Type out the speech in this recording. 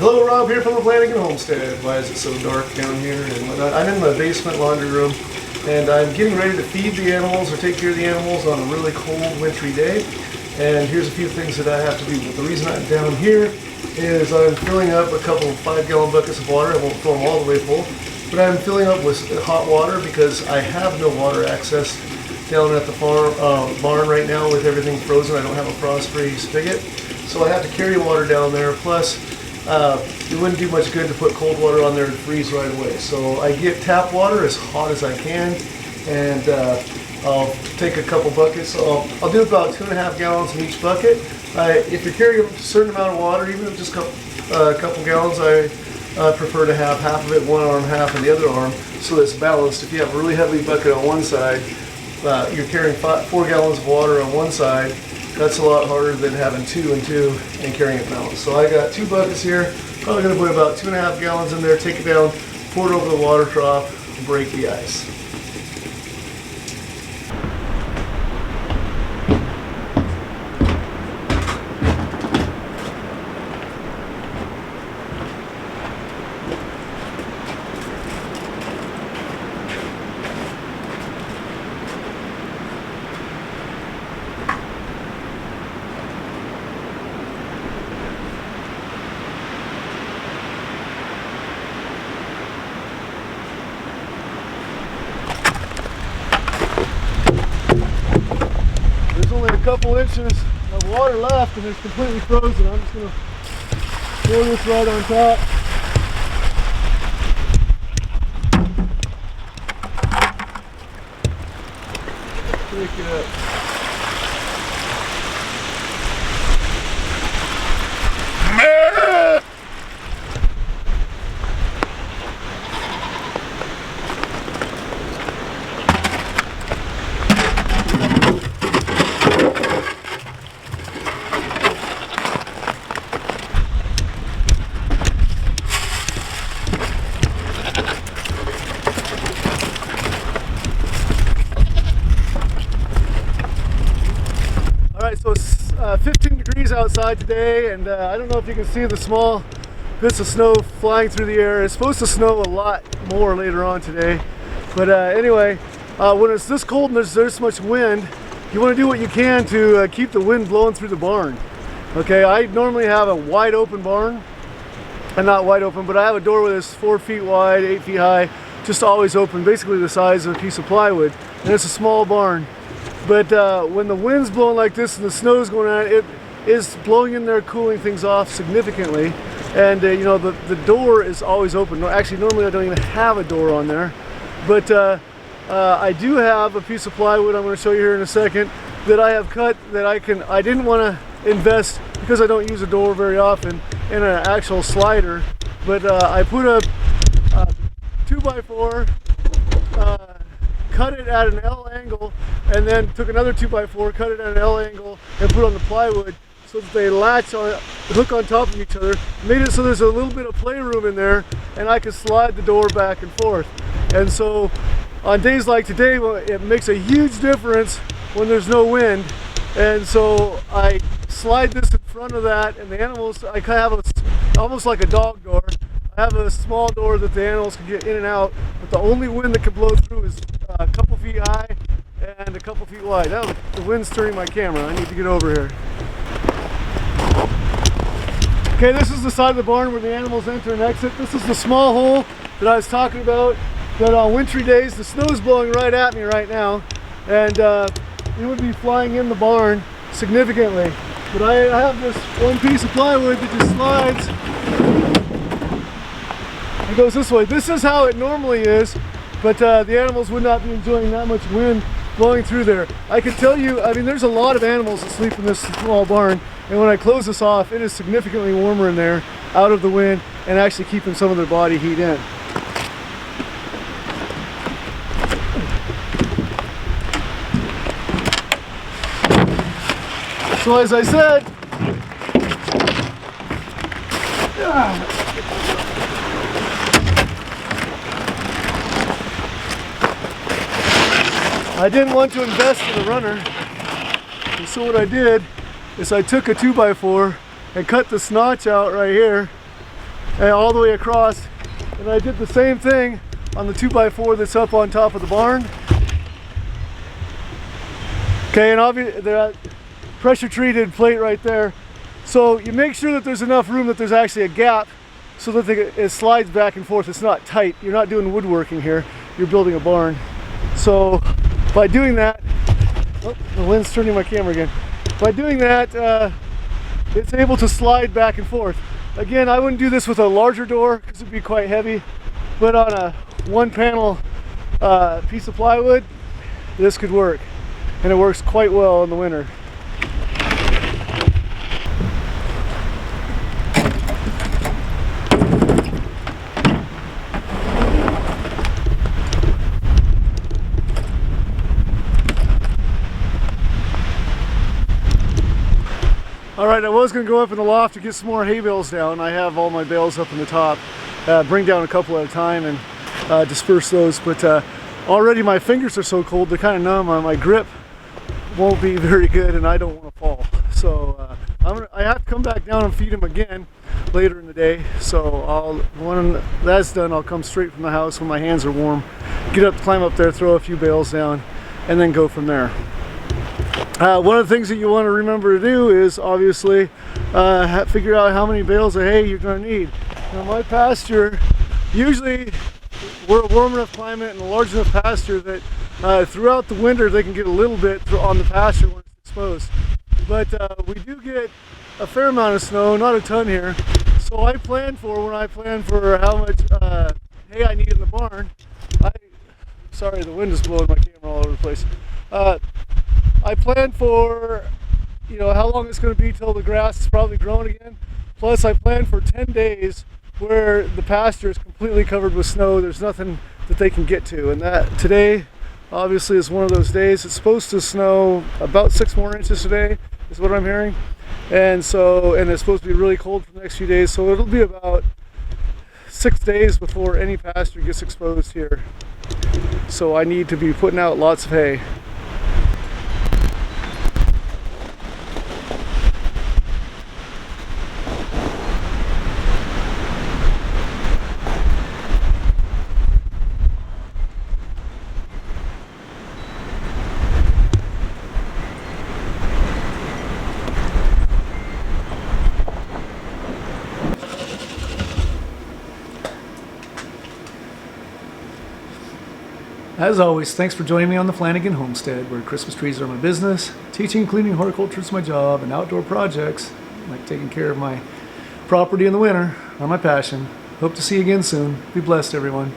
Hello, Rob here from the Flanagan Homestead. Why is it so dark down here? And I'm in the basement laundry room, and I'm getting ready to feed the animals or take care of the animals on a really cold, wintry day. And here's a few things that I have to do. But the reason I'm down here is I'm filling up a couple 5-gallon buckets of water. I won't fill them all the way full, but I'm filling up with hot water because I have no water access down at the barn right now with everything frozen. I don't have a frost-free spigot, so I have to carry water down there. Plus, it wouldn't do much good to put cold water on there and freeze right away. So I get tap water as hot as I can, and I'll take a couple buckets. So I'll do about 2.5 gallons in each bucket. If you're carrying a certain amount of water, even if just a couple gallons, I prefer to have half of it one arm, half in the other arm, so it's balanced. If you have a really heavy bucket on one side, you're carrying 4 gallons of water on one side. That's a lot harder than having 2 and 2 and carrying it balanced. So I got 2 buckets here. Probably going to put about 2.5 gallons in there, take it down, pour it over the water trough, and break the ice. Only a couple inches of water left and it's completely frozen. I'm just going to pour this right on top. Pick it up. So it's 15 degrees outside today, and I don't know if you can see the small bits of snow flying through the air. It's supposed to snow a lot more later on today, but anyway, when it's this cold and there's this much wind, you want to do what you can to keep the wind blowing through the barn. Okay, I normally have a wide open barn, and not wide open, but I have a door that's 4 feet wide, 8 feet high, just always open, basically the size of a piece of plywood, and it's a small barn. But when the wind's blowing like this and the snow's going on, it is blowing in there, cooling things off significantly. And you know, the door is always open. No, actually, normally I don't even have a door on there. But I do have a piece of plywood I'm going to show you here in a second that I have cut that I didn't want to invest, because I don't use a door very often, in an actual slider. But I put a 2x4, cut it at an L angle, and then took another 2x4, cut it at an L angle, and put on the plywood so that they latch on, hook on top of each other. Made it so there's a little bit of playroom in there, and I can slide the door back and forth. And so on days like today, it makes a huge difference when there's no wind. And so I slide this in front of that, and the animals, I kind of have almost like a dog door. I have a small door that the animals can get in and out, but the only wind that can blow through is a couple feet high and a couple feet wide. Now the wind's turning my camera. I need to get over here. Okay, this is the side of the barn where the animals enter and exit. This is the small hole that I was talking about, that on wintry days, the snow is blowing right at me right now, and it would be flying in the barn significantly. But I have this one piece of plywood that just slides. It goes this way. This is how it normally is, but the animals would not be enjoying that much wind blowing through there. I can tell you, I mean, there's a lot of animals that sleep in this small barn, and when I close this off, it is significantly warmer in there, out of the wind, and actually keeping some of their body heat in. So as I said, I didn't want to invest in a runner, and so what I did is I took a 2x4 and cut this notch out right here, and all the way across. And I did the same thing on the 2x4 that's up on top of the barn. Okay, and obviously that pressure treated plate right there. So you make sure that there's enough room that there's actually a gap so that it slides back and forth. It's not tight. You're not doing woodworking here. You're building a barn. So by doing that, oh, the wind's turning my camera again. By doing that, it's able to slide back and forth. Again, I wouldn't do this with a larger door because it'd be quite heavy, but on a one panel piece of plywood, this could work. And it works quite well in the winter. Alright, I was going to go up in the loft to get some more hay bales down. I have all my bales up in the top. Bring down a couple at a time and disperse those. But already my fingers are so cold, they're kind of numb. My grip won't be very good and I don't want to fall. So I have to come back down and feed them again later in the day. So when that's done, I'll come straight from the house when my hands are warm. Get up, climb up there, throw a few bales down, and then go from there. One of the things that you want to remember to do is obviously figure out how many bales of hay you're going to need. Now my pasture, usually we're a warm enough climate and a large enough pasture that throughout the winter they can get a little bit on the pasture when it's exposed. But we do get a fair amount of snow, not a ton here. So when I plan for how much hay I need in the barn, sorry, the wind is blowing my camera all over the place. I plan for, how long it's going to be till the grass is probably growing again. Plus I plan for 10 days where the pasture is completely covered with snow. There's nothing that they can get to. And that today obviously is one of those days. It's supposed to snow about 6 more inches today is what I'm hearing. And it's supposed to be really cold for the next few days. So it'll be about 6 days before any pasture gets exposed here. So I need to be putting out lots of hay. As always, thanks for joining me on the Flanagan Homestead, where Christmas trees are my business, teaching, cleaning, horticulture is my job, and outdoor projects, like taking care of my property in the winter, are my passion. Hope to see you again soon. Be blessed, everyone.